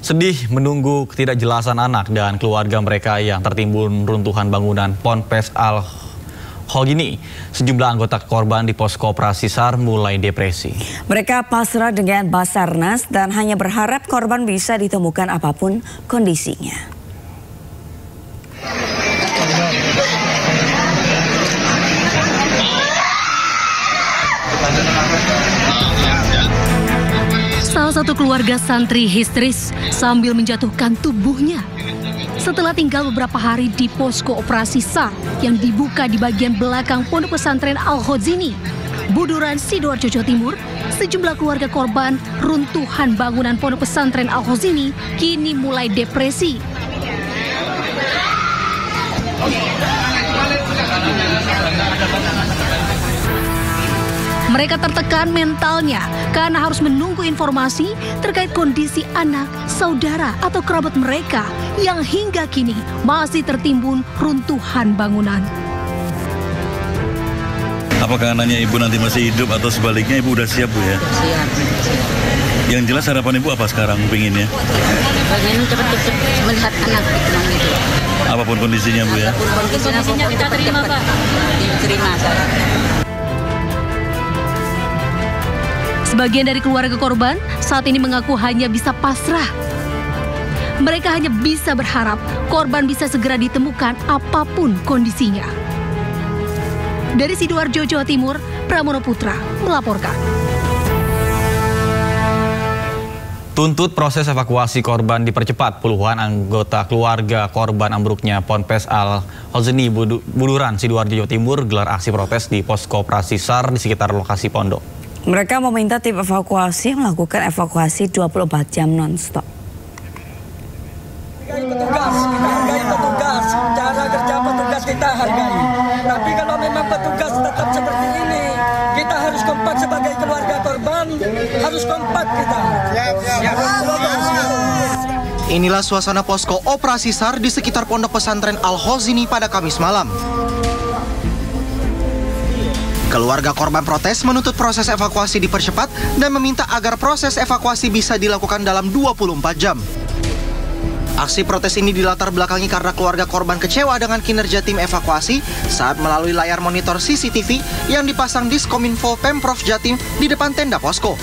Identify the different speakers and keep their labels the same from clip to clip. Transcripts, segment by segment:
Speaker 1: Sedih menunggu ketidakjelasan anak dan keluarga mereka yang tertimbun runtuhan bangunan Ponpes Al Khogini. Sejumlah anggota korban di posko operasi SAR mulai depresi.
Speaker 2: Mereka pasrah dengan Basarnas dan hanya berharap korban bisa ditemukan apapun kondisinya.
Speaker 3: Salah satu keluarga santri histeris sambil menjatuhkan tubuhnya setelah tinggal beberapa hari di posko operasi SAR yang dibuka di bagian belakang Pondok Pesantren Al Khogini, Buduran, Sidoarjo, Jawa Timur. Sejumlah keluarga korban runtuhan bangunan Pondok Pesantren Al Khogini kini mulai depresi. Mereka tertekan mentalnya karena harus menunggu informasi terkait kondisi anak, saudara, atau kerabat mereka yang hingga kini masih tertimbun runtuhan bangunan.
Speaker 4: Apakah anaknya ibu nanti masih hidup atau sebaliknya ibu udah siap, Bu ya?
Speaker 5: Siap.
Speaker 4: Yang jelas harapan ibu apa sekarang pinginnya?
Speaker 5: Pengen cepat-cepat melihat anak itu.
Speaker 4: Apapun kondisinya, Bu ya?
Speaker 5: Apapun kondisinya kita terima, Pak. Diterima.
Speaker 3: Sebagian dari keluarga korban saat ini mengaku hanya bisa pasrah. Mereka hanya bisa berharap korban bisa segera ditemukan apapun kondisinya. Dari Sidoarjo, Jawa Timur, Pramono Putra melaporkan.
Speaker 1: Tuntut proses evakuasi korban dipercepat. Puluhan anggota keluarga korban ambruknya Ponpes Al Khogini Buduran, Sidoarjo, Jawa Timur gelar aksi protes di posko operasi SAR di sekitar lokasi pondok.
Speaker 2: Mereka meminta tim evakuasi melakukan evakuasi 24 jam non-stop.
Speaker 6: Kita hargai petugas, cara kerja petugas kita hargai. Tapi kalau memang petugas tetap seperti ini, kita harus kompak sebagai keluarga korban, harus kompak kita.
Speaker 7: Inilah suasana posko operasi SAR di sekitar Pondok Pesantren Al Khogini pada Kamis malam. Keluarga korban protes menuntut proses evakuasi dipercepat dan meminta agar proses evakuasi bisa dilakukan dalam 24 jam. Aksi protes ini dilatar belakangi karena keluarga korban kecewa dengan kinerja tim evakuasi saat melalui layar monitor CCTV yang dipasang Diskominfo Pemprov Jatim di depan tenda posko.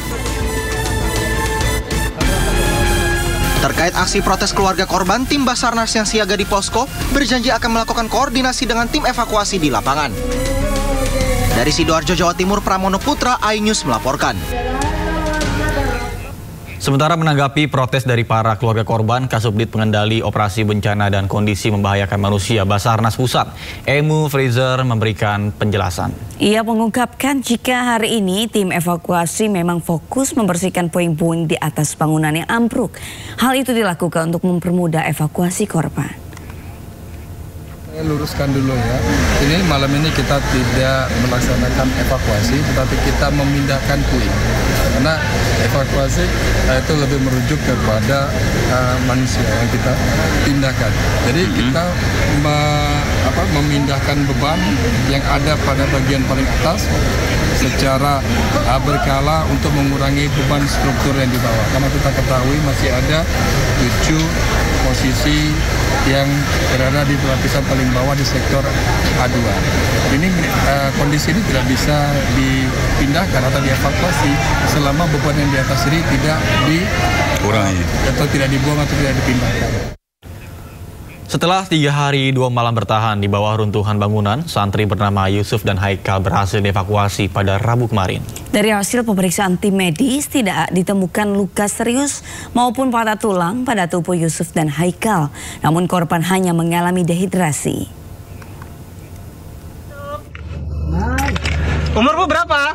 Speaker 7: Terkait aksi protes keluarga korban, tim Basarnas yang siaga di posko berjanji akan melakukan koordinasi dengan tim evakuasi di lapangan. Dari Sidoarjo, Jawa Timur, Pramono Putra, iNews melaporkan.
Speaker 1: Sementara menanggapi protes dari para keluarga korban, Kasubdit Pengendali Operasi Bencana dan Kondisi Membahayakan Manusia Basarnas Pusat, Emu Fraser memberikan penjelasan.
Speaker 2: Ia mengungkapkan jika hari ini tim evakuasi memang fokus membersihkan puing-puing di atas bangunan yang ambruk. Hal itu dilakukan untuk mempermudah evakuasi korban.
Speaker 8: Saya luruskan dulu ya, ini malam ini kita tidak melaksanakan evakuasi, tetapi kita memindahkan puing. Karena evakuasi itu lebih merujuk kepada manusia yang kita pindahkan. Jadi kita memindahkan beban yang ada pada bagian paling atas secara berkala untuk mengurangi beban struktur yang di bawah. Karena kita ketahui masih ada 7 posisi yang berada di lapisan paling bawah di sektor A2. Ini kondisi ini tidak bisa dipindahkan atau dievakuasi selama beban yang di atas ini tidak dikurangi atau tidak dibuang atau tidak dipindahkan.
Speaker 1: Setelah 3 hari 2 malam bertahan di bawah runtuhan bangunan, santri bernama Yusuf dan Haikal berhasil dievakuasi pada Rabu kemarin. Dari hasil pemeriksaan tim medis, tidak ditemukan luka serius maupun patah tulang pada tubuh Yusuf dan Haikal. Namun korban hanya mengalami dehidrasi.
Speaker 9: Umurmu berapa?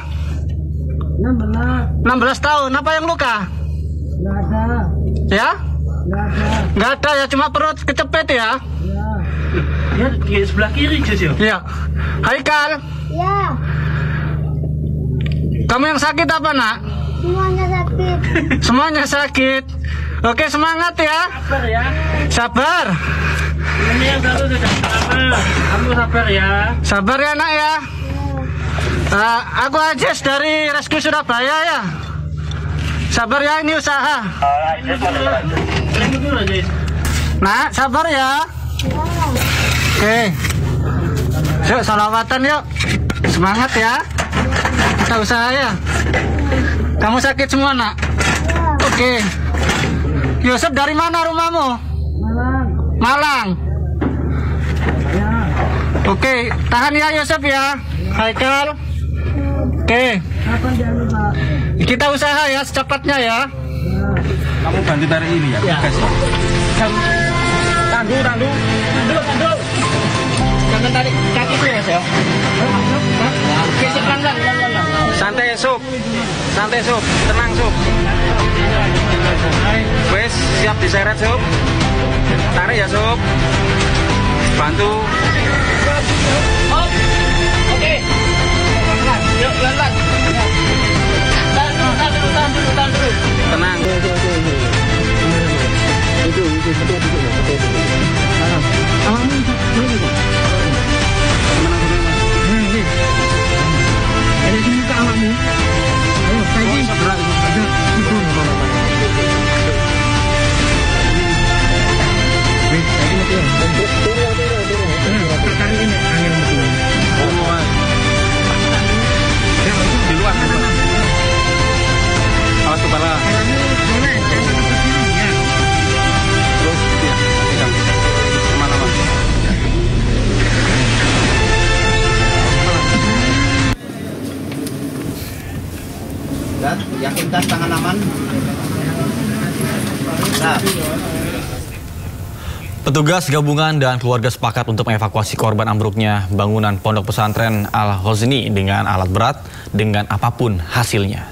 Speaker 9: 16 tahun. Apa yang luka? Nggak ada. Ya? Nggak ada ya, cuma perut kecepet ya? Ya, di sebelah kiri Jus. Ya. Haikal? Ya. Kamu yang sakit apa, Nak?
Speaker 10: Semuanya sakit.
Speaker 9: Semuanya sakit. Oke, semangat ya. Sabar ya. Sabar. Ini yang satu sudah sabar. Kamu sabar ya. Sabar ya, Nak ya. Aku Ajis dari Rescue Surabaya ya. Sabar ya, ini usaha. Nak, sabar ya. Oke. Yuk, salawatan yuk. Semangat ya. Kita usaha ya. Kamu sakit semua, Nak? Oke. Yusuf, dari mana rumahmu? Malang. Oke, tahan ya Yusuf ya. Haikal. Oke. Kita usaha ya secepatnya ya.
Speaker 10: Kamu bantu tarik ini ya? Ya. Tandu. Jangan tarik kaki itu ya, Sel. Oke, pelan-pelan. Santai, Sup. Tenang, Sup. Wes, siap diseret, Sup. Tarik ya, Sup. Bantu. Oke. Yuk, pelan-pelan. Tahan dulu. Tenang. Awas kepala. Terus ya, pegang. Kemana-mana.
Speaker 7: Yakinkan tangan aman. Nah.
Speaker 1: Petugas gabungan dan keluarga sepakat untuk mengevakuasi korban ambruknya bangunan Pondok Pesantren Al-Ghazni dengan alat berat dengan apapun hasilnya.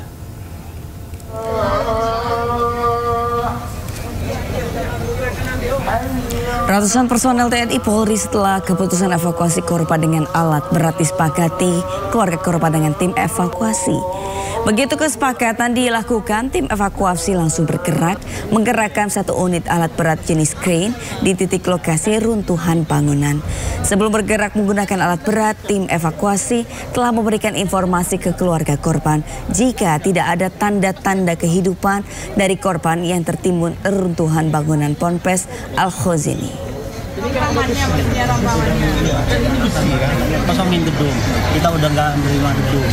Speaker 2: Ratusan personel TNI Polri setelah keputusan evakuasi korban dengan alat berat disepakati keluarga korban dengan tim evakuasi. Begitu kesepakatan dilakukan, tim evakuasi langsung bergerak menggerakkan satu unit alat berat jenis crane di titik lokasi runtuhan bangunan. Sebelum bergerak menggunakan alat berat, tim evakuasi telah memberikan informasi ke keluarga korban jika tidak ada tanda-tanda kehidupan dari korban yang tertimbun runtuhan bangunan Ponpes Al-Ghazni.
Speaker 11: Kosongin gedung, kita udah nggak menerima gedung,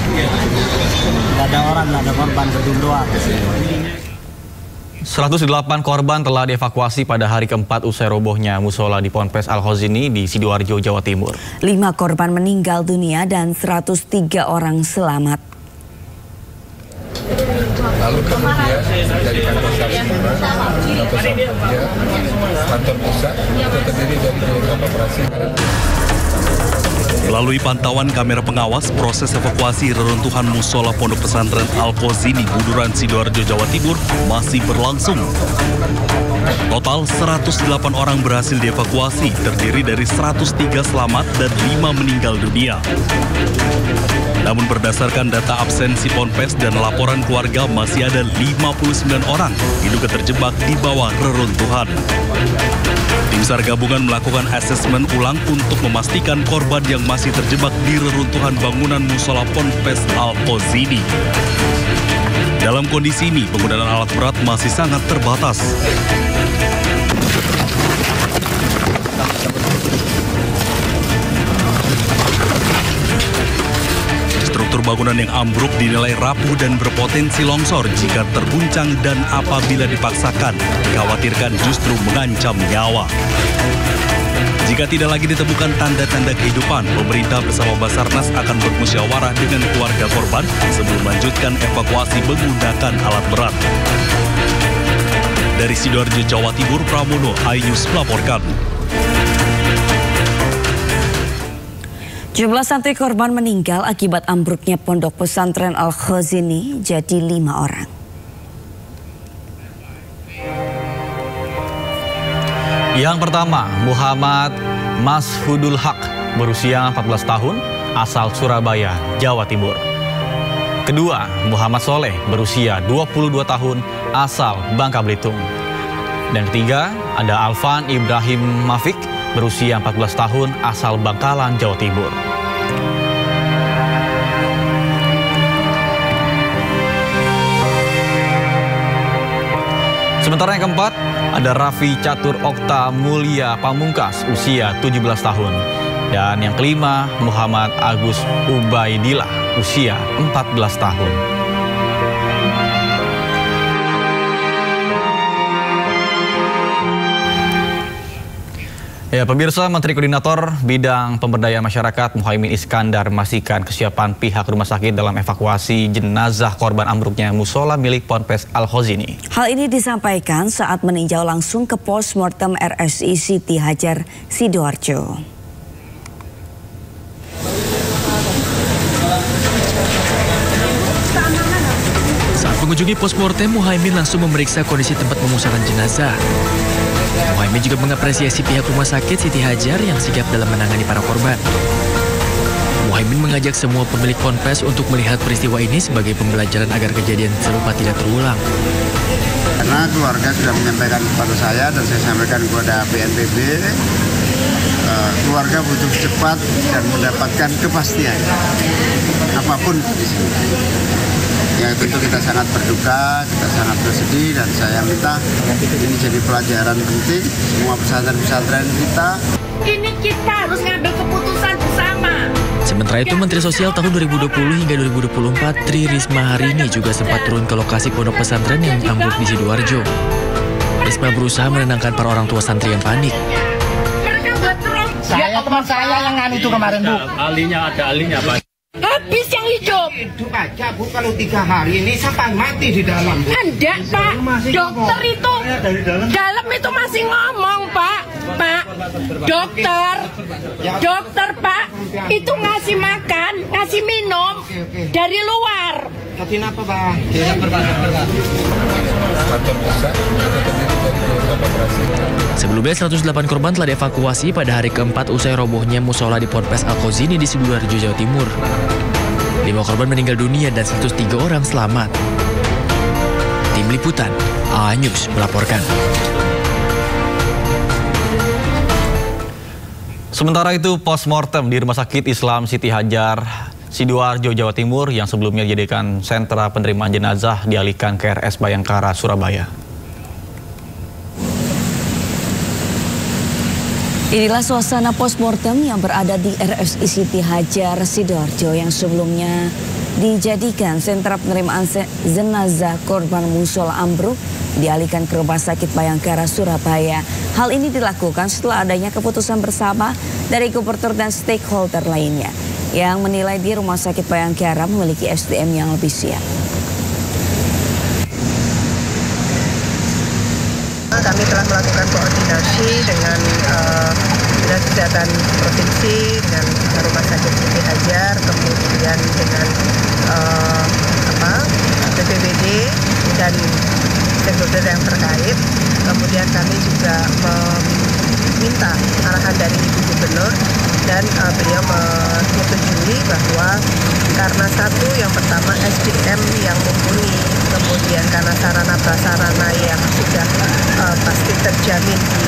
Speaker 11: nggak ada orang, nggak ada korban, gedung doang.
Speaker 1: 108 korban telah dievakuasi pada hari keempat usai robohnya musola di Ponpes Al-Ghazni di Sidoarjo, Jawa Timur.
Speaker 2: 5 korban meninggal dunia dan 103 orang selamat.
Speaker 8: Lalu kemudian dari kantor kantor pusat itu terdiri dari jaringan operasi.
Speaker 12: Melalui pantauan kamera pengawas, proses evakuasi reruntuhan musola Pondok Pesantren Al-Ghazni Buduran, Sidoarjo, Jawa Timur masih berlangsung. Total 108 orang berhasil dievakuasi, terdiri dari 103 selamat dan 5 meninggal dunia. Namun berdasarkan data absensi Ponpes dan laporan keluarga, masih ada 59 orang diduga terjebak di bawah reruntuhan. Tim SAR gabungan melakukan asesmen ulang untuk memastikan korban yang masih terjebak di reruntuhan bangunan musola Ponpes Al-Ghazni. Dalam kondisi ini, penggunaan alat berat masih sangat terbatas. Struktur bangunan yang ambruk dinilai rapuh dan berpotensi longsor jika terguncang dan apabila dipaksakan, dikhawatirkan justru mengancam nyawa. Jika tidak lagi ditemukan tanda-tanda kehidupan, pemerintah bersama Basarnas akan bermusyawarah dengan keluarga korban sebelum melanjutkan evakuasi menggunakan alat berat. Dari Sidoarjo, Jawa Timur, Pramono iNews melaporkan.
Speaker 2: Jumlah santri korban meninggal akibat ambruknya Pondok Pesantren Al-Ghazni jadi 5 orang.
Speaker 1: Yang pertama, Muhammad Mashudul Haq, berusia 14 tahun, asal Surabaya, Jawa Timur. Kedua, Muhammad Soleh, berusia 22 tahun, asal Bangka Belitung. Dan ketiga, ada Alvan Ibrahim Mafik, berusia 14 tahun, asal Bangkalan, Jawa Timur. Sementara yang keempat, ada Raffi Catur Okta Mulia Pamungkas, usia 17 tahun. Dan yang kelima, Muhammad Agus Ubaidillah, usia 14 tahun. Ya, pemirsa, Menteri Koordinator Bidang Pemberdayaan Masyarakat Muhaimin Iskandar memastikan kesiapan pihak rumah sakit dalam evakuasi jenazah korban ambruknya musola milik Ponpes Al-Khozini.
Speaker 2: Hal ini disampaikan saat meninjau langsung ke postmortem RSI Siti Hajar Sidoarjo.
Speaker 13: Saat mengunjungi postmortem, Muhaimin langsung memeriksa kondisi tempat pemusnahan jenazah. Muhaimin juga mengapresiasi pihak rumah sakit Siti Hajar yang sigap dalam menangani para korban. Muhaimin mengajak semua pemilik Ponpes untuk melihat peristiwa ini sebagai pembelajaran agar kejadian serupa tidak terulang.
Speaker 14: Karena keluarga sudah menyampaikan kepada saya dan saya sampaikan kepada BNPB, keluarga butuh cepat dan mendapatkan kepastian apapun di sini. Ya tentu kita sangat berduka, kita sangat bersedih, dan saya minta ini jadi pelajaran penting semua pesantren-pesantren kita.
Speaker 15: Ini kita harus ngambil keputusan bersama.
Speaker 13: Sementara itu, Menteri Sosial tahun 2020 hingga 2024, Tri Risma hari ini juga sempat turun ke lokasi pondok pesantren yang ambruk di Sidoarjo. Risma berusaha menenangkan para orang tua santri yang panik.
Speaker 15: Saya teman saya yang nganu itu kemarin, Bu.
Speaker 10: Ada alinya, Pak.
Speaker 15: Habis yang hidup.
Speaker 16: Hidup aja, Bu, kalau 3 hari ini sampai mati di dalam, Bu.
Speaker 15: Enggak, Pak. Dokter itu dalam itu masih ngomong, Pak. Pak, dokter, Pak, itu ngasih makan, ngasih minum dari luar.
Speaker 16: Tapi kenapa, Pak?
Speaker 13: Sebelumnya 108 korban telah dievakuasi pada hari keempat usai robohnya musola di Ponpes Al-Khozini di Sidoarjo, Jawa Timur. 5 korban meninggal dunia dan 103 orang selamat. Tim Liputan, A News melaporkan.
Speaker 1: Sementara itu, postmortem di Rumah Sakit Islam Siti Hajar Sidoarjo, Jawa Timur yang sebelumnya dijadikan sentra penerimaan jenazah dialihkan ke RS Bayangkara, Surabaya.
Speaker 2: Inilah suasana postmortem yang berada di RSI Siti Hajar Sidoarjo yang sebelumnya dijadikan sentra penerimaan jenazah korban musola ambruk dialihkan ke Rumah Sakit Bayangkara, Surabaya. Hal ini dilakukan setelah adanya keputusan bersama dari gubernur dan stakeholder lainnya yang menilai di Rumah Sakit Bayangkara memiliki SDM yang lebih siap.
Speaker 17: Kami telah melakukan koordinasi dengan Dinas Kesehatan Provinsi, dengan Rumah Sakit Siti Hajar, kemudian dengan BPBD dan stakeholder yang terkait. Kemudian kami juga meminta arahan dari Ibu Gubernur dan beliau menyetujui bahwa karena satu, yang pertama SDM yang mumpuni, kemudian karena sarana prasarana yang sudah pasti terjamin di